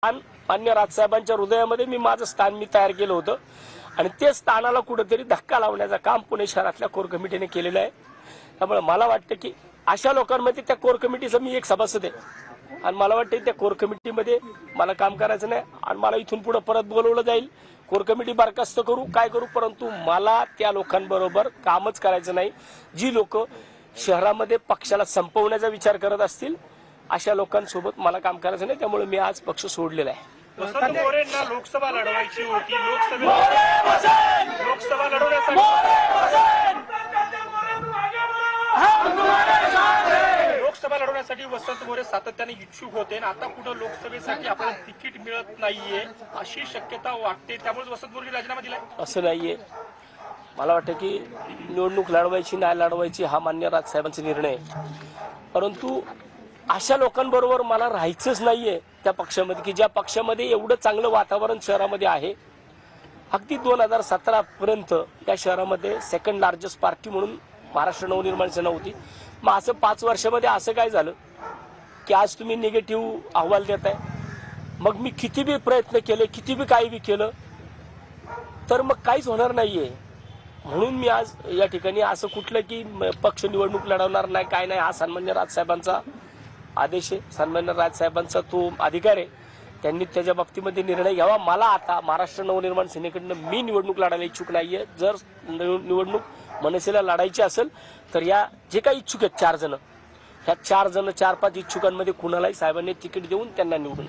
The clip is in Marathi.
मान्य राजसाहेबांच्या हृदयामध्ये माझं स्थान तयार केलं होतं आणि ते स्थानाला कुठेतरी धक्का लावण्याचं काम पुणे शहरातल्या कोर कमिटीने केलेलं आहे। त्यामुळे मला वाटतं की अशा लोकांमध्ये त्या कोर कमिटीचा मी एक सभासद आहे आणि मला वाटतं त्या कोर कमिटीमध्ये मला काम करायचं नाही आणि मला इथून पुढे परत बोलवलं जाईल। कोर कमिटी बरखास्त करू काय करू, परंतु मला त्या लोकांबरोबर कामच करायचं नाही जी लोक शहरामध्ये पक्षाला संपवण्याचा विचार करत असतील अशा लोकांसोबत मला काम करायचं नाही। त्यामुळे मी आज पक्ष सोडलेला आहे। वसंत मोरेंना लोकसभा लढवायची होती, लोकसभा लढवण्यासाठी वसंत मोरे सातत्याने इच्छुक होते आणि आता कुठं लोकसभेसाठी आपल्याला तिकीट मिळत नाहीये अशी शक्यता वाटते, त्यामुळे वसंत मोरे राजीनामा दिलाय असं नाहीये। मला वाटतं की निवडणूक लढवायची नाही लढवायची हा मान्य राजसाहेबांचा निर्णय आहे, परंतु अशा लोकांबरोबर मला राहायचंच नाहीये त्या पक्षामध्ये की ज्या पक्षामध्ये एवढं चांगलं वातावरण शहरामध्ये आहे। अगदी 2017 पर्यंत या शहरामध्ये सेकंड लार्जेस्ट पार्टी म्हणून महाराष्ट्र नवनिर्माण सेना होती। मग असं 5 वर्षामध्ये असं काय झालं की आज तुम्ही निगेटिव्ह अहवाल देताय? मग मी किती बी प्रयत्न केले, किती बी काही बी केलं तर मग काहीच होणार नाहीये। म्हणून मी आज या ठिकाणी असं कुठलं की पक्ष निवडणूक लढवणार नाही काय नाही, हा सन्मान्य राजसाहेबांचा आदेश आहे, सन्मान्य राजसाहेबांचा तो अधिकार आहे, त्यांनी त्याच्या बाबतीमध्ये निर्णय घ्यावा। मला आता महाराष्ट्र नवनिर्माण सेनेकडनं मी निवडणूक लढायला इच्छुक नाहीये। जर निवडणूक मनसेला लढायची असेल तर या जे काही इच्छुक आहेत 4 जण, ह्या 4 जण 4-5 इच्छुकांमध्ये कुणालाही साहेबांनी तिकीट देऊन त्यांना निवडून